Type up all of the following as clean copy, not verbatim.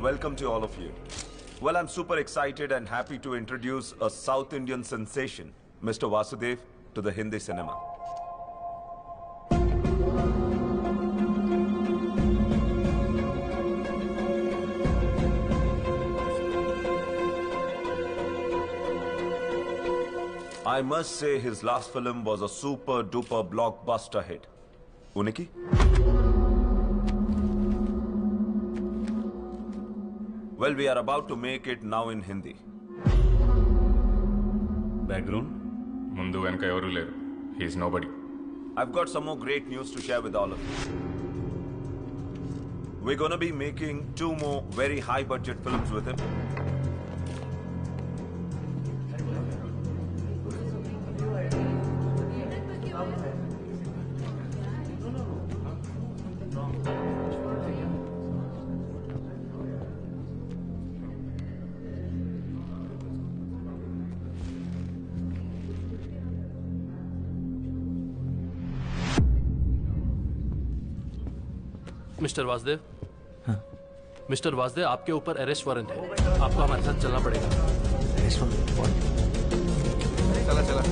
welcome to all of you. Well, I'm super excited and happy to introduce a South Indian sensation, Mr. Vasudev, to the Hindi cinema. I must say his last film was a super duper blockbuster hit. Uniki? Well, we are about to make it now in Hindi. Background? Mundu venka evaru leru. He is nobody. I've got some more great news to share with all of you. We're gonna be making 2 more very high budget films with him. Mister Vasudev, mister Vasudev, आपके ऊपर arrest warrant है। आपको हमारे साथ चलना पड़ेगा। चला चला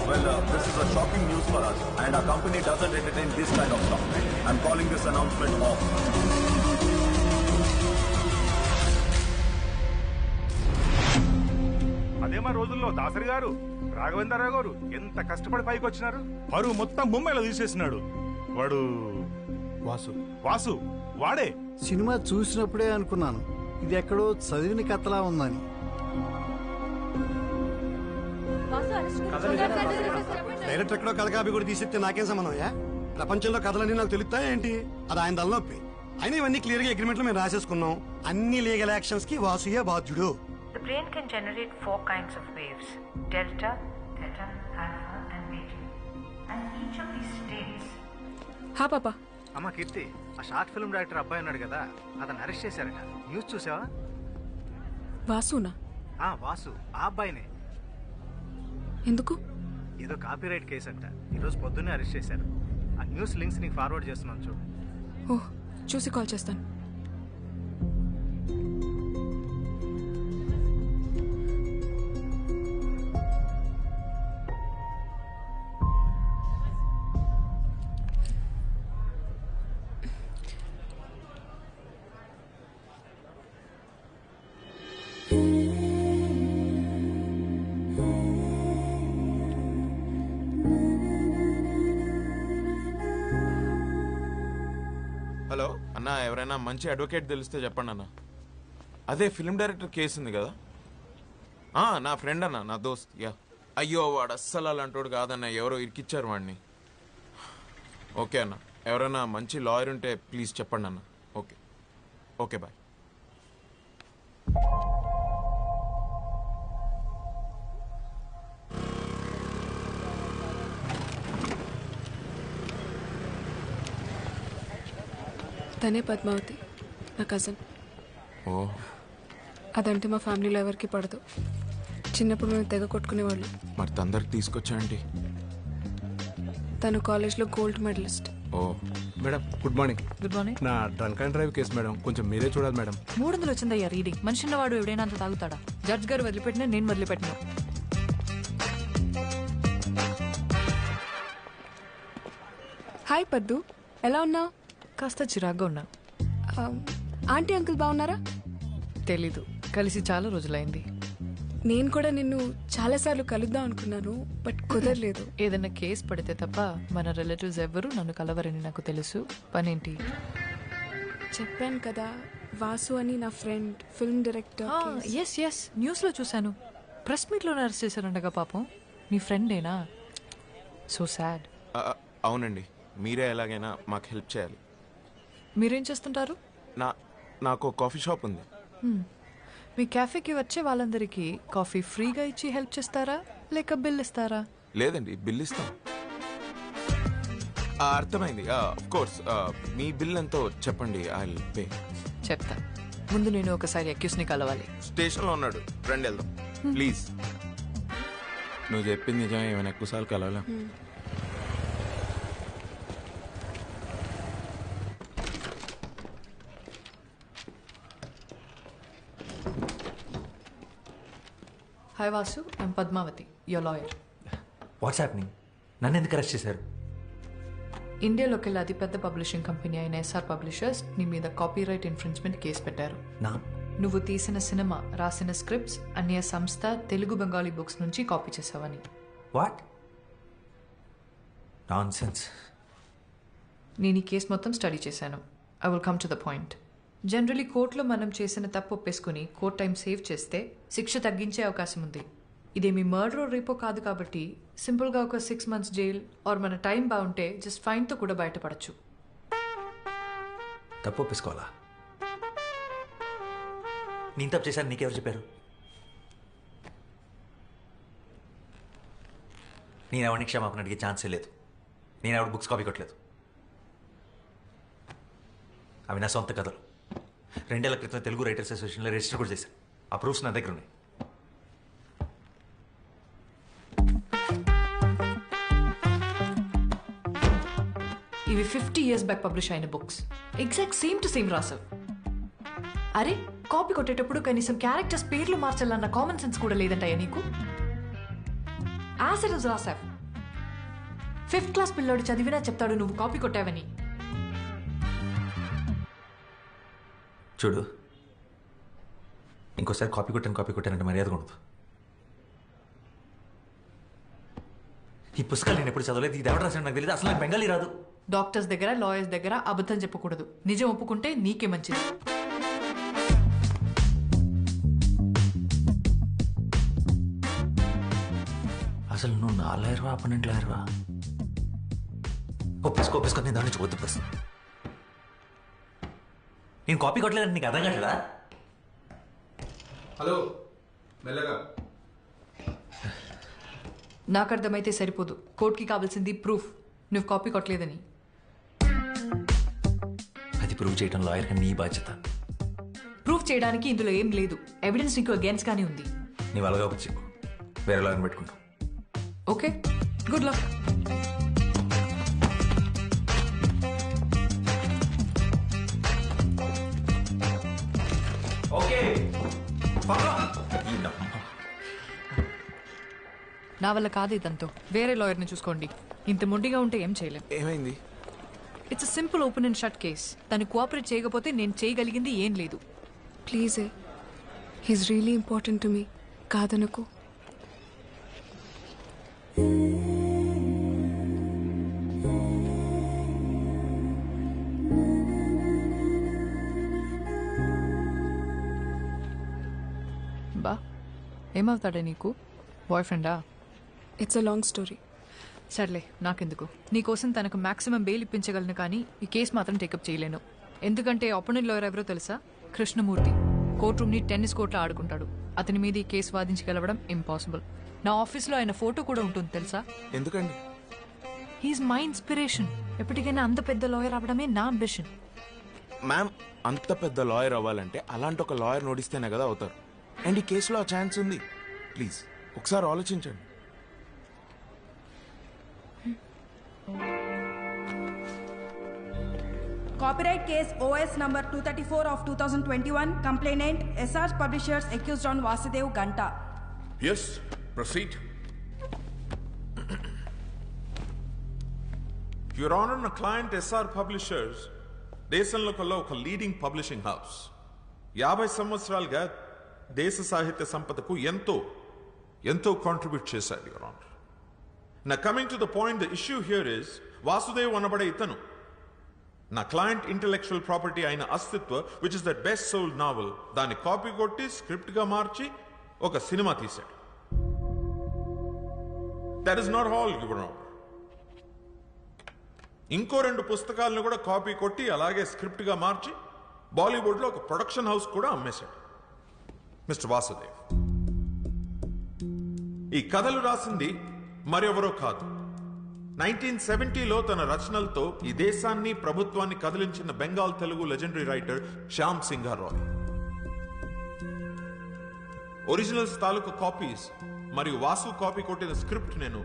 Well, this is a shocking news for us, and our company doesn't entertain this kind of stuff. I'm calling this announcement off. అదేమా రోజుల్లో దాసరి గారు, రాఘవేంద్రరావు గారు ఎంత కష్టపడి పైకి వచ్చినారు. పరువు మొత్తం ముంబైలో తీసేసినాడు. వాడు వాసు వాడే. సినిమా చూసినప్పుడే అనుకున్నాను ఇది ఎక్కడో చదివిన కథలా ఉందని. డైరెక్టర్ ఎక్కడో కథ కాపీ కూడా తీసిస్తే నాకేం సంబంధం? ప్రపంచంలో కథలన్నీ నాకు తెలుస్తాయా ఏంటి? అది ఆయన తలనొప్పి. అయినా ఇవన్నీ క్లియర్ గా అగ్రిమెంట్ లో మేము రాసేసుకున్నాం. అన్ని లీగల్ యాక్షన్స్ కి వాసుయే బాధ్యుడు. The brain can generate 4 kinds of waves: delta, theta, alpha and beta. And each of these states. హా పాపా. అమ్మ కీర్తి, ఆ షార్ట్ ఫిల్మ్ డైరెక్టర్ అబ్బాయి ఉన్నాడు కదా, అతను అరెస్ట్ చేశారట. న్యూస్ చూసావా? వాసునా? వాసు, ఆ అబ్బాయినే. ఎందుకు? ఏదో కాపీరైట్ కేసు అంట. ఈరోజు పొద్దున్నే అరెస్ట్ చేశారు. ఆ న్యూస్ లింక్స్ నీకు ఫార్వర్డ్ చేస్తున్నాను చూడు. ఓహ్, చూసి కాల్ చేస్తాను. హలో అన్న, ఎవరైనా మంచి అడ్వకేట్ తెలిస్తే చెప్పండి అన్న. అదే ఫిల్మ్ డైరెక్టర్ కేసు ఉంది కదా, నా ఫ్రెండ్ అన్న, నా దోస్త్. యా, అయ్యో వాడు అస్సలు అలాంటోడు కాదన్న, ఎవరో ఇరికిచ్చారు వాడిని. ఓకే అన్న, ఎవరైనా మంచి లాయర్ ఉంటే ప్లీజ్ చెప్పండి అన్న. Okay okay, bye. తనే పద్మావతి, నా కజిన్. ఓ, అదంటే మా ఫ్యామిలీలో ఎవరికి పడదు. చిన్నప్పుడు మేము తెగ కొట్టుకునేవాళ్ళు. మరి తొందరకి తీసుకొచ్చాయండి. తను కాలేజ్లో gold medalist. Oh madam, good morning. Good morning. నా drunk and drive case madam, కొంచెం మీరే చూడాలి మేడం. 300 వచ్చిందయ్యా రీడింగ్. మనిషిన్న వాడు ఎవడైనా అంత తాగుతాడా? జడ్జ్ గారు వదిలిపెట్టినా నేను వదిలిపెట్టినా. హాయ్ పద్దు, ఎలా ఉన్నావు? కాస్త చిరాగ్గా ఉన్నా. ఆంటీ అంకుల్ బాగున్నారా? తెలీదు, కలిసి చాలా రోజులైంది. నేను కూడా నిన్ను చాలాసార్లు కలుద్దాం అనుకున్నాను, బట్ కుదరలేదు. ఏదైనా కేసు పడితే తప్ప మన రిలేటివ్స్ ఎవ్వరూ నన్ను కలవరని నాకు తెలుసు. పనేంటి? చెప్పాను కదా, వాసు అని నా ఫ్రెండ్, ఫిల్మ్ డైరెక్టర్. ఎస్, న్యూస్లో చూశాను. ప్రెస్ మీట్లో అరెస్ట్ చేశారంటగా. పాపం, నీ ఫ్రెండేనా? So sad. అవునండి, మీరే ఎలాగైనా మాకు హెల్ప్ చేయాలి. మీరేం చేస్తుంటారు? నాకు కాఫీ షాప్ ఉంది. మీ క్యాఫేకి వచ్చే వాళ్ళందరికీ కాఫీ ఫ్రీగా ఇచ్చి హెల్ప్ చేస్తారా, లేక బిల్ ఇస్తారా? లేదండి, బిల్ ఇస్తాం. అర్థమైంది. ఆఫ్ కోర్స్, మీ బిల్ ఎంతో చెప్పండి, ఐ విల్ పే. చెప్తా. ముందు నేను ఒకసారి అక్యూస్ని కలవాలి. స్టేషన్లో ఉన్నాడు, రండి వెళ్దాం ప్లీజ్. నువ్వు చెప్పింది నిజమే, ఏమైనా ఎక్కువసార్లు కలవాలా? Hi Vasu, I'm Padmavathi, your lawyer. What's happening? నన్ను ఎందుకు అరెస్ట్ చేశారు? ఇండియాలోకి అతిపెద్ద పబ్లిషింగ్ కంపెనీ అయిన ఎస్ఆర్ పబ్లిషర్స్ నీ మీద కాపీరైట్ ఇన్ఫ్రించ్మెంట్ కేసు పెట్టారు. నువ్వు తీసిన సినిమా, రాసిన స్క్రిప్ట్స్ అన్య సంస్థ తెలుగు బెంగాలీ బుక్స్ నుంచి కాపీ చేసావని. What nonsense. నేను ఈ కేసు మొత్తం స్టడీ చేశాను. I will come to the point. Generally కోర్టులో మనం చేసిన తప్పు ఒప్పేసుకుని కోర్ట్ టైం సేవ్ చేస్తే శిక్ష తగ్గించే అవకాశం ఉంది. ఇదేమి మర్డర్ రేపో కాదు కాబట్టి సింపుల్గా ఒక 6 months జైల్ ఆర్ మన టైం బాగుంటే జస్ట్ ఫైన్తో కూడా బయటపడచ్చు. తప్పు ఒప్పేసుకోవాలా? నేను తప్పు చేశాను నీకెవరు చెప్పారు? నేను ఎవరిని క్షమాపణ అడిగే ఛాన్సే లేదు. నేను ఎవరి బుక్స్ కాపీ కొట్టలేదు. అవి నా సొంత కథలు. 2 ఏళ్ల క్రితం తెలుగు రైటర్స్ అసోసియేషన్లో రిజిస్టర్ కూడా చేశాను. ఆ ప్రూఫ్స్ నా దగ్గర ఉన్నాయి. ఇవి 50 years బ్యాక్ పబ్లిష్ అయిన books. Exact same to same రాసావు. అరే కాపీ కొట్టేటప్పుడు కనీసం క్యారెక్టర్స్ పేర్లు మార్చాలన్న కామన్ సెన్స్ కూడా లేదంటాయా నీకు? యాసిడ్ రాసావు. 5th class పిల్లోడు చదివినా చెప్తాడు నువ్వు కాపీ కొట్టావని. చూడు, ఇంకోసారి కాపీ కొట్టానంటే మర్యాద ఉండదు. ఈ పుస్తకాలు నేను ఎప్పుడు చదవలేదు. ఇది ఎవరు రాసాడు నాకు తెలియదు. అసలు నాకు బెంగాలీ రాదు. డాక్టర్స్ దగ్గర, లాయర్స్ దగ్గర అబద్ధం చెప్పకూడదు. నిజం ఒప్పుకుంటే నీకే మంచిది. అసలు నువ్వు నా లాయర్వా, అపనెంట్ లాయర్వా? ఒప్పేసుకో నేను దాని నుంచి వద్దు. ప్రశ్న నేను కాపీ కొట్టలేదంటే నీకు అర్థం కావట్లేదా? హలో, మెల్లగా. నాకు అర్థమైతే సరిపోదు. కోర్టుకి కావాల్సింది ప్రూఫ్ నువ్వు కాపీ కొట్టలేదని. అది ప్రూవ్ చేయడం లాయర్గా నీ బాధ్యత. ప్రూఫ్ చేయడానికి ఇందులో ఏం లేదు. ఎవిడెన్స్ నీకు అగేన్స్ గానే ఉంది. నీవు అలాగా వచ్చి వేరే లాయర్ని పెట్టుకుంటావు. Okay, good luck. ఓకే, నా వల్ల కాదు ఇదంతా. వేరే లాయర్ని చూసుకోండి. ఇంత మొండిగా ఉంటే ఏం చేయలేం. ఏమైంది? It's a simple open and shut case. తను కోఆపరేట్ చేయకపోతే నేను చేయగలిగింది ఏం లేదు. Please, he's really important to me. కాదనకు. బా, ఏమవుతాడే నీకు? బాయ్ ఫ్రెండా? It's a long story. సర్లే, నాకెందుకు. నీకోసం తనకు మాక్సిమం బెయిల్ ఇప్పించగలను, కానీ ఈ కేసు మాత్రం టేకప్ చేయలేను. ఎందుకంటే అపోనెంట్ లాయర్ ఎవరో తెలుసా? కృష్ణమూర్తి. కోర్ట్ రూమ్ని టెన్నిస్ కోర్ట్లో ఆడుకుంటాడు. అతని మీద ఈ కేసు వాదించగలవడం ఇంపాసిబుల్. నా ఆఫీస్లో ఆయన ఫోటో కూడా ఉంటుంది తెలుసా? ఎందుకండి? He is my inspiration. ఎప్పటికైనా అంత పెద్ద లాయర్ అవ్వడమే నా అంబిషన్. మ్యామ్, అంత పెద్ద లాయర్ అవ్వాలంటే అలాంటి ఒక లాయర్ నోడిస్తేనే కదా అవుతారు. అండ్ ఈ కేసులో ఆ ఛాన్స్ ఉంది. ప్లీజ్ ఒకసారి ఆలోచించండి. Copyright case OS number 234 of 2021. Complainant SR Publishers accused on Vasudev Ganta. Yes, proceed. Your Honor, na client SR Publishers దేశంలో ఒక లీడింగ్ పబ్లిషింగ్ హౌస్. 50 సంవత్సరాలుగా దేశ సాహిత్య సంపదకు ఎంతో కాంట్రిబ్యూట్ చేశారు, your honour. Now coming to the point, the issue here is Vasudev అనబడే ఇతను నా క్లయింట్ ఇంటెలెక్చువల్ ప్రాపర్టీ అయిన Astitva, which is that best sold novel, దాన్ని కాపీ కొట్టి స్క్రిప్ట్ గా మార్చి ఒక సినిమా తీశాడు. That is not all, your honour. ఇంకో 2 పుస్తకాలను కూడా కాపీ కొట్టి అలాగే స్క్రిప్ట్ గా మార్చి బాలీవుడ్ లో ఒక ప్రొడక్షన్ హౌస్ కూడా అమ్మేశాడు మిస్టర్ వాసుదేవ్. ఈ కథలు రాసింది మరెవరో కాదు, 1970లో తన రచనలతో ఈ దేశాన్ని, ప్రభుత్వాన్ని కదిలించిన బెంగాల్ తెలుగు లెజెండరీ రైటర్ శ్యామ్ సింగారాయ్. ఒరిజినల్స్ తాలూకు కాపీస్ మరియు వాసు కాపీ కొట్టిన స్క్రిప్ట్ నేను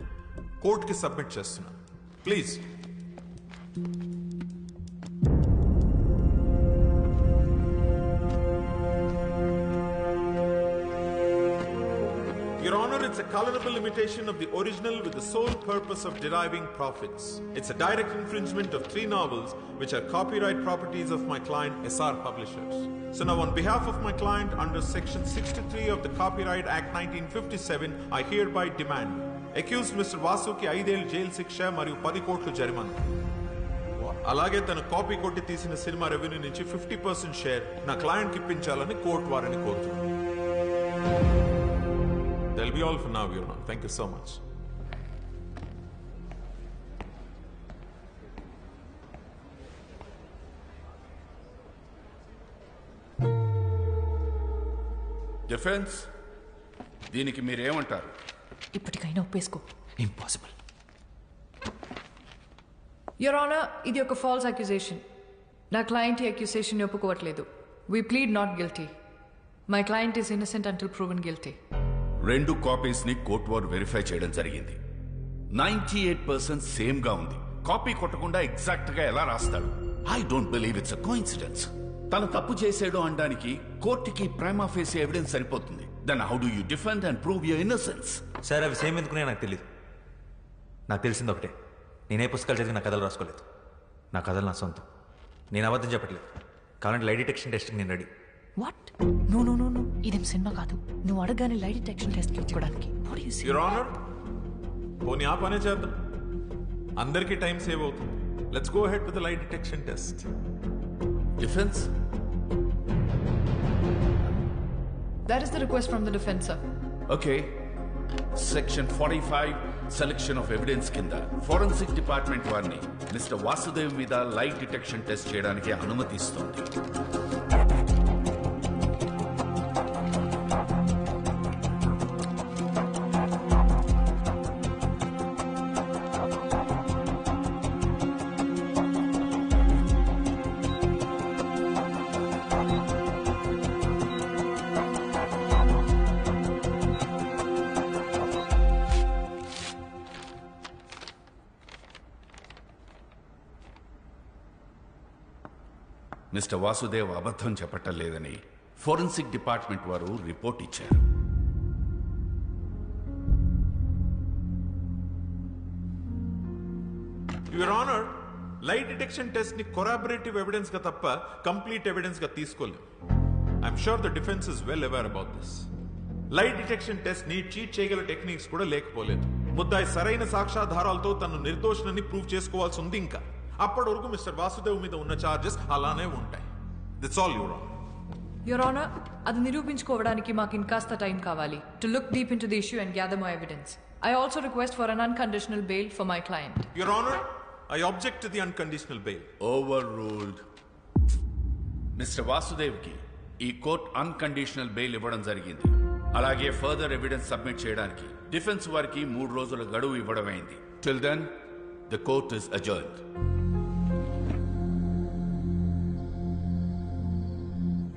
కోర్టుకి సబ్మిట్ చేస్తున్నాను. Please. Your Honor, it's a colorable imitation of the original with the sole purpose of deriving profits. It's a direct infringement of 3 novels which are copyright properties of my client SR Publishers. So now on behalf of my client under section 63 of the Copyright Act 1957, I hereby demand accused Mr. Vasu ki 5 ఏళ్ల jail శిక్ష మరియు 10 కోట్ల జరిమానా. అలాగే తన copy కొట్టి తీసిన cinema revenue నుంచి 50% షేర్ నా క్లయింట్ కి ఇప్పించాలని కోర్టు వారిని కోరుతున్నాను. That'll be all for now, Your Honor. Thank you so much. Defence దీనికి మీరేమంటారు? ఇప్పటికైనా ఒప్పేసుకో. ఇంపాసిబుల్. యువర్ ఆనర్, ఇది ఒక ఫాల్స్ అక్యుజేషన్. నా క్లయింట్ ఈ అక్యుజేషన్ ఒప్పుకోవట్లేదు. We plead not guilty. My client is innocent until proven guilty. 2 copies ని court వారు వెరిఫై చేయడం జరిగింది. 98% సేమ్ గా ఉంది. కాపీ కొట్టకుండా ఎగ్జాక్ట్ గా ఎలా రాస్తాడు? I don't believe it's a coincidence. తను తప్పు చేసాడు అనడానికి కోర్టుకి ప్రైమా ఫేసి ఎవిడెన్స్ సరిపోతుంది. Then how do you defend and prove your innocence? Sir, అవి సేమ్ ఎందుకునే నాకు తెలియదు. నాకు తెలిసింది ఒకటే, నేనే పుస్తకాలు చదివి నా కథలు రాసుకోలేదు. నా కథలు నా సొంతం. నేను అబద్ధం చెప్పట్లేదు. కావాలంటే లై డిటెక్షన్ టెస్ట్కి నేను ready. What? No no no no, ఇదేం సినిమా కాదు. నువ్వు అడగానే లై డిటెక్షన్ టెస్ట్ ఇచ్చుకోవడానికి. Your Honor, పోనీ ఆ పనే చేద్దాం. అందరికీ టైం సేవ్ అవుతుంది. Let's go ahead with the lie detection test. Defence? That is the request from the defense, sir. Okay. Section 45 selection of evidence కింద ఫోరెన్సిక్ డిపార్ట్మెంట్ వారిని mister Vasudev మీద లై డిటెక్షన్ టెస్ట్ చేయడానికి అనుమతిస్తుంది. మిస్టర్ వాసుదేవ్ అబద్ధం చెప్పటం లేదని ఫోరెన్సిక్ డిపార్ట్మెంట్ వారు రిపోర్ట్ ఇచ్చారు. యువర్ ఆనర్, లై డిటెక్షన్ టెస్ట్ ని కొరాబరేటివ్ ఎవిడెన్స్ గా తప్ప కంప్లీట్ ఎవిడెన్స్ గా తీసుకోలేము. I'm sure the defence is well aware about this. లై డిటెక్షన్ టెస్ట్ ని చీట్ చేయగల టెక్నిక్స్ కూడా లేకపోలేదు. ముద్దాయి సరైన సాక్ష్యాధారాలతో తను నిర్దోషులని ప్రూవ్ చేసుకోవాల్సి ఉంది. ఇంకా అప్పటి వరకు మిస్టర్ వాసుదేవ్ మీద ఉన్న చార్జెస్ అలానే ఉంటాయి. That's all your honour. Your honour, అది నిరూపించుకోవడానికి మాకు ఇంకాస్త టైం కావాలి. To look deep into the issue and gather more evidence. I also request for an unconditional bail for my client. Your honour, I object to the unconditional bail. Overruled. Mister Vasudev కి ఈ court unconditional bail ఇవ్వడం జరిగింది. అలాగే further evidence submit చేయడానికి defence వారికి 3 రోజుల గడువు ఇవ్వడమైంది. Till then the court is అడ్జర్న్డ్.